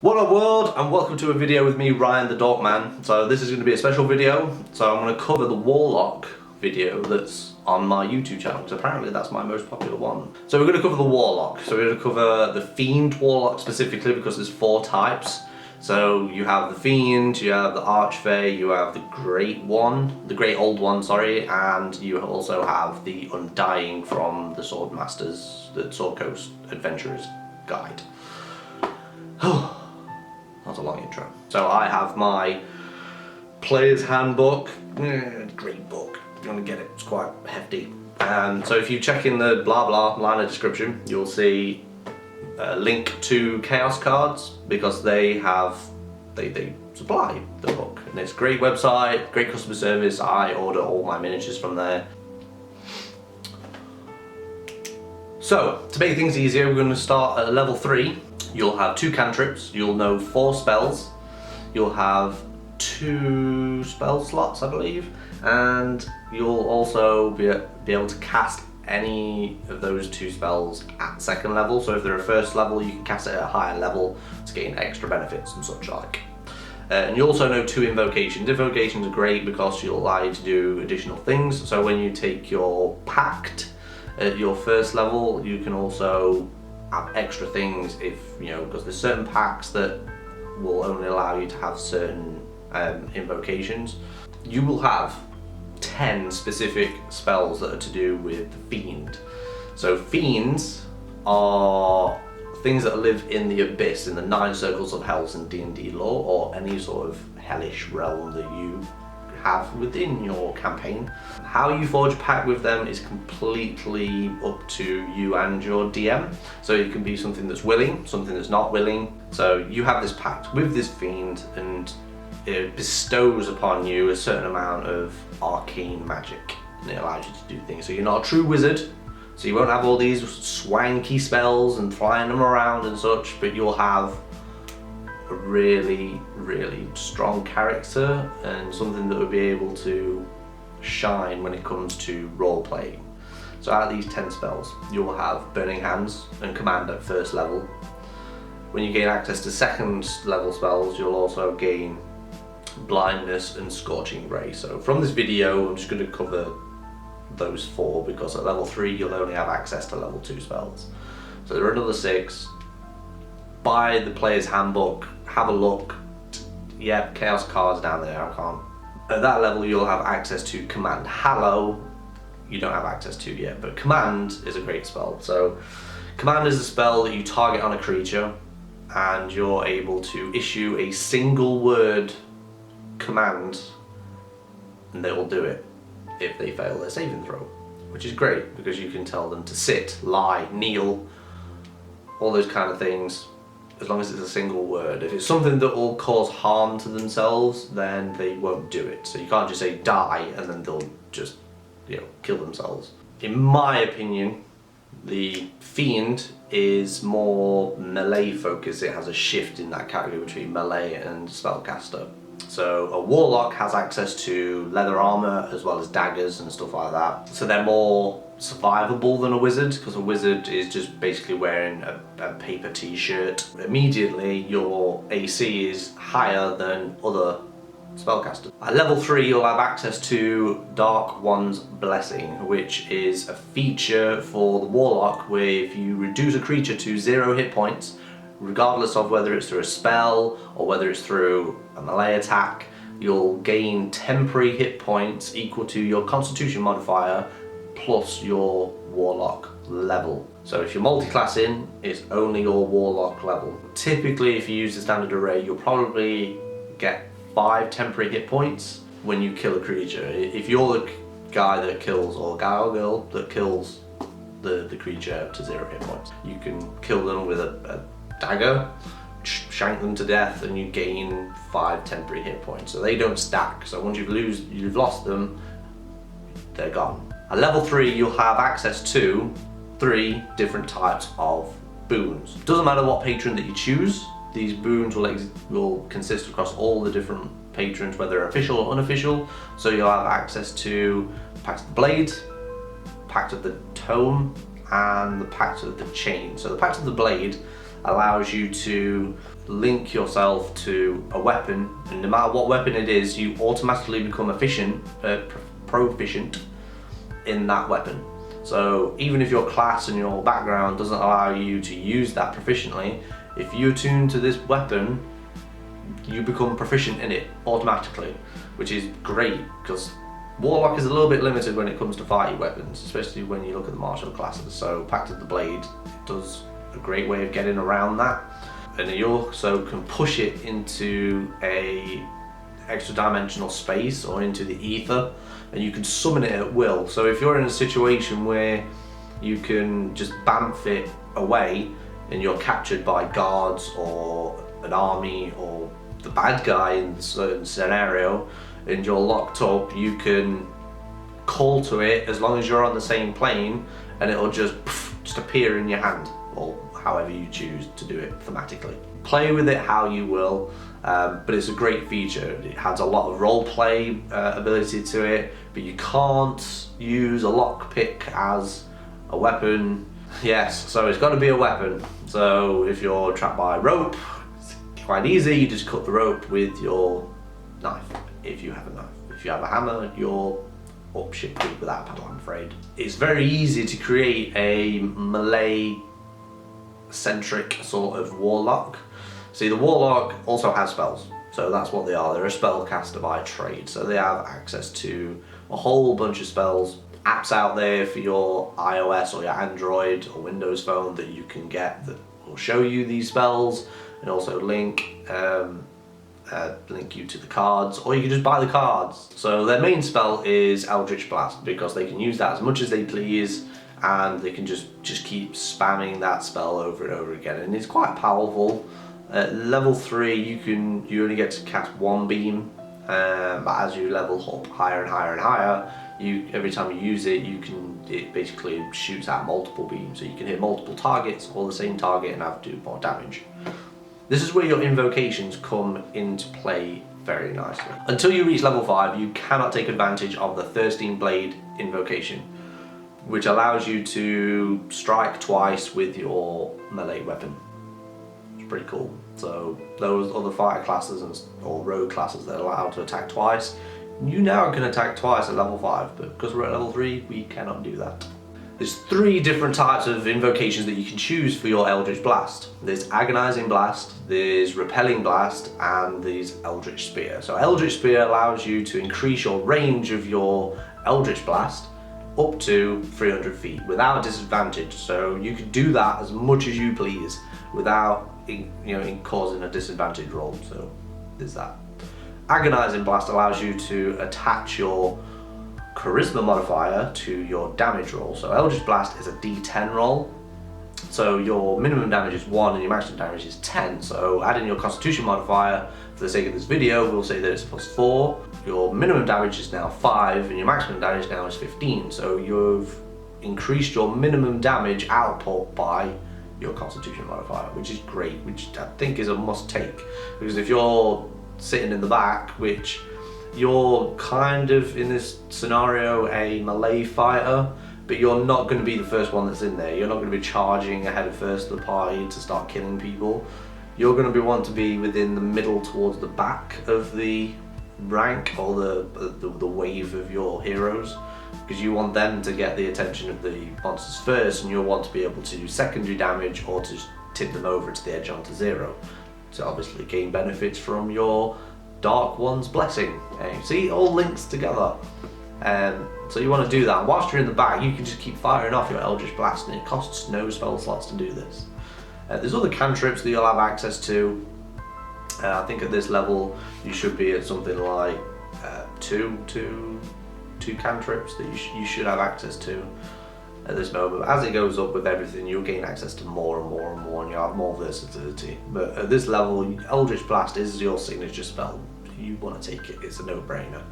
What up world, and welcome to a video with me, Ryan the Dorkman. So this is going to be a special video, so I'm going to cover the Warlock video that's on my YouTube channel, because apparently that's my most popular one. So we're going to cover the Warlock, so we're going to cover the Fiend Warlock specifically, because there's 4 types. So you have the Fiend, you have the Archfey, you have the Great Old One, sorry, and you also have the Undying from the Swordmasters, the Sword Coast Adventurers Guide. That's a long intro. So I have my player's handbook, great book, you're gonna get it, it's quite hefty. So if you check in the blah blah line of description, you'll see a link to Chaos Cards, because they supply the book. And it's a great website, great customer service, I order all my miniatures from there. So, to make things easier, we're going to start at level 3. You'll have 2 cantrips, you'll know 4 spells, you'll have 2 spell slots, I believe, and you'll also be able to cast any of those 2 spells at 2nd level. So if they're a 1st level, you can cast it at a higher level to gain extra benefits and such like. And you also know 2 invocations. Invocations are great because you'll allow you to do additional things. So when you take your pact at your 1st level, you can also add extra things because there's certain packs that will only allow you to have certain invocations. You will have 10 specific spells that are to do with the Fiend. So Fiends are things that live in the abyss, in the 9 circles of hell in D&D lore, or any sort of hellish realm that you have within your campaign. How you forge a pact with them is completely up to you and your DM. So it can be something that's willing, something that's not willing. So you have this pact with this Fiend, and it bestows upon you a certain amount of arcane magic, and it allows you to do things. So you're not a true wizard, so you won't have all these swanky spells and flying them around and such, but you'll have a really strong character and something that will be able to shine when it comes to role playing. So out of these 10 spells, you'll have Burning Hands and Command at 1st level. When you gain access to 2nd level spells, you'll also gain Blindness and Scorching Ray. So from this video, I'm just going to cover those 4, because at level 3 you'll only have access to level 2 spells. So there are another 6. Buy the player's handbook, have a look. Yep, Chaos Cards down there, I can't. At that level you'll have access to Command. Hallow, you don't have access to yet, but Command is a great spell. So Command is a spell that you target on a creature, and you're able to issue a single word command, and they will do it if they fail their saving throw, which is great because you can tell them to sit, lie, kneel, all those kind of things, as long as it's a single word. If it's something that will cause harm to themselves, then they won't do it. So you can't just say die and then they'll just kill themselves. In my opinion, the Fiend is more melee focused. It has a shift in that category between melee and spellcaster. So a Warlock has access to leather armor as well as daggers and stuff like that. So they're more survivable than a wizard, because a wizard is just basically wearing a paper t-shirt. Immediately your AC is higher than other spellcasters. At level 3 you'll have access to Dark One's Blessing, which is a feature for the Warlock where if you reduce a creature to 0 hit points, regardless of whether it's through a spell or whether it's through a melee attack, you'll gain temporary hit points equal to your Constitution modifier plus your Warlock level. So if you're multi-classing, it's only your Warlock level. Typically, if you use the standard array, you'll probably get 5 temporary hit points when you kill a creature. If you're the guy that kills, or guy or girl that kills the creature to 0 hit points, you can kill them with a dagger, shank them to death, and you gain 5 temporary hit points. So they don't stack. So once you've lost them, they're gone. At level 3 you'll have access to 3 different types of boons. Doesn't matter what patron that you choose, these boons will consist across all the different patrons, whether official or unofficial. So you'll have access to Pact of the Blade, Pact of the Tome, and the Pact of the Chain. So the Pact of the Blade allows you to link yourself to a weapon, and no matter what weapon it is, you automatically become proficient in that weapon. So even if your class and your background doesn't allow you to use that proficiently, if you attune to this weapon, you become proficient in it automatically, which is great because Warlock is a little bit limited when it comes to fighting weapons, especially when you look at the martial classes. So Pact of the Blade does a great way of getting around that, and you also can push it into a extra dimensional space or into the ether, and you can summon it at will. So if you're in a situation where you can just bamf it away and you're captured by guards or an army or the bad guy in a certain scenario and you're locked up, you can call to it as long as you're on the same plane and it'll just appear in your hand, or however you choose to do it thematically. Play with it how you will, but it's a great feature. It has a lot of role play ability to it, but you can't use a lockpick as a weapon. Yes, so it's got to be a weapon. So if you're trapped by rope, it's quite easy, you just cut the rope with your knife, if you have a knife. If you have a hammer, you're up shit creek without a paddle, I'm afraid. It's very easy to create a melee centric sort of warlock. See, the warlock also has spells, so that's what they are. They're a spellcaster by trade, so they have access to a whole bunch of spells, apps out there for your iOS or your Android or Windows phone that you can get that will show you these spells and also link you to the cards, or you can just buy the cards. So their main spell is Eldritch Blast, because they can use that as much as they please and they can just keep spamming that spell over and over again, and it's quite powerful. At level 3 you only get to cast one beam, but as you level up higher and higher and higher, every time you use it, it basically shoots out multiple beams, so you can hit multiple targets or the same target and have to do more damage. This is where your invocations come into play very nicely. Until you reach level 5, you cannot take advantage of the Thirsting Blade invocation, which allows you to strike twice with your melee weapon. It's pretty cool. So those other fighter classes or rogue classes that are allowed to attack twice, you now can attack twice at level 5, but because we're at level 3, we cannot do that. There's 3 different types of invocations that you can choose for your Eldritch Blast. There's Agonizing Blast, there's Repelling Blast, and there's Eldritch Spear. So Eldritch Spear allows you to increase your range of your Eldritch Blast up to 300 feet without disadvantage. So you can do that as much as you please without causing a disadvantage roll. So there's that. Agonizing Blast allows you to attach your charisma modifier to your damage roll. So Eldritch Blast is a D10 roll. So your minimum damage is 1 and your maximum damage is 10. So adding your constitution modifier, for the sake of this video, we'll say that it's +4. Your minimum damage is now 5 and your maximum damage now is 15. So you've increased your minimum damage output by your constitution modifier, which is great, which I think is a must take. Because if you're sitting in the back, which you're kind of in this scenario a melee fighter, but you're not going to be the first one that's in there. You're not going to be charging ahead of first of the party to start killing people. You're going to want to be within the middle towards the back of the rank or the wave of your heroes, because you want them to get the attention of the monsters first, and you'll want to be able to do secondary damage or to tip them over to the edge onto 0 to obviously gain benefits from your Dark One's blessing. See, it all links together. So you want to do that. Whilst you're in the back, you can just keep firing off your Eldritch Blast, and it costs no spell slots to do this. There's other cantrips that you'll have access to. I think at this level you should be at something like two cantrips that you should have access to at this moment. As it goes up with everything, you'll gain access to more and more and more, and you'll have more versatility. But at this level, Eldritch Blast is your signature spell. You want to take it, it's a no-brainer.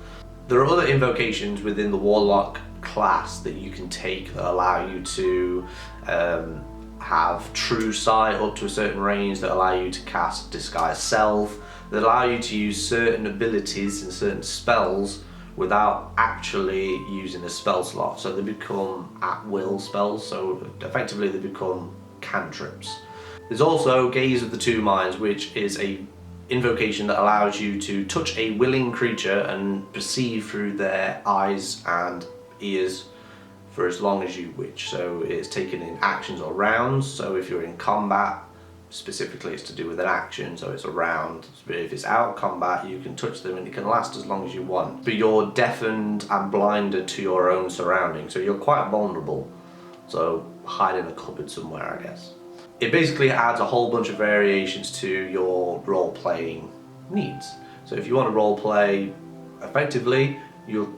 There are other invocations within the Warlock class that you can take that allow you to have true sight up to a certain range, that allow you to cast Disguise Self, that allow you to use certain abilities and certain spells without actually using a spell slot. So they become at-will spells, so effectively they become cantrips. There's also Gaze of the Two Minds, which is a invocation that allows you to touch a willing creature and perceive through their eyes and ears for as long as you wish. So it's taken in actions or rounds. So if you're in combat, specifically it's to do with an action, so it's a round. But if it's out of combat, you can touch them and it can last as long as you want. But you're deafened and blinded to your own surroundings, so you're quite vulnerable. So hide in a cupboard somewhere, I guess. It basically adds a whole bunch of variations to your role-playing needs. So if you want to role-play effectively,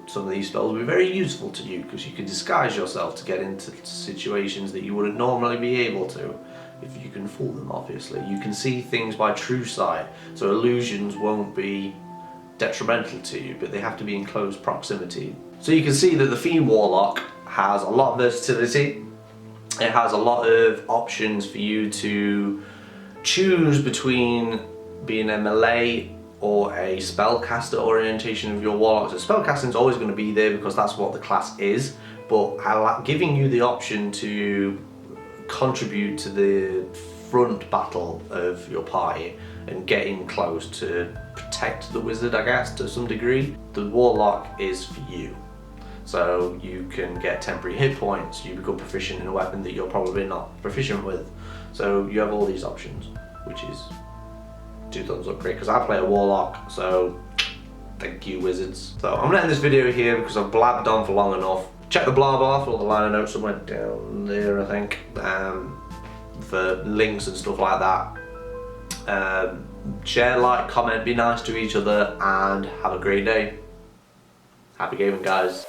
some of these spells will be very useful to you because you can disguise yourself to get into situations that you wouldn't normally be able to. If you can fool them, obviously. You can see things by true sight, so illusions won't be detrimental to you, but they have to be in close proximity. So you can see that the Fiend Warlock has a lot of versatility. It has a lot of options for you to choose between being a melee or a spellcaster orientation of your Warlock. So spellcasting is always going to be there because that's what the class is, but giving you the option to contribute to the front battle of your party and getting close to protect the wizard, I guess, to some degree. The Warlock is for you. So you can get temporary hit points, you become proficient in a weapon that you're probably not proficient with. So you have all these options, which is 2 thumbs up great, because I play a Warlock, so thank you, wizards. So I'm gonna end this video here because I've blabbed on for long enough. Check the blog off or the liner notes somewhere down there, I think, for links and stuff like that. Share, like, comment, be nice to each other, and have a great day. Happy gaming, guys.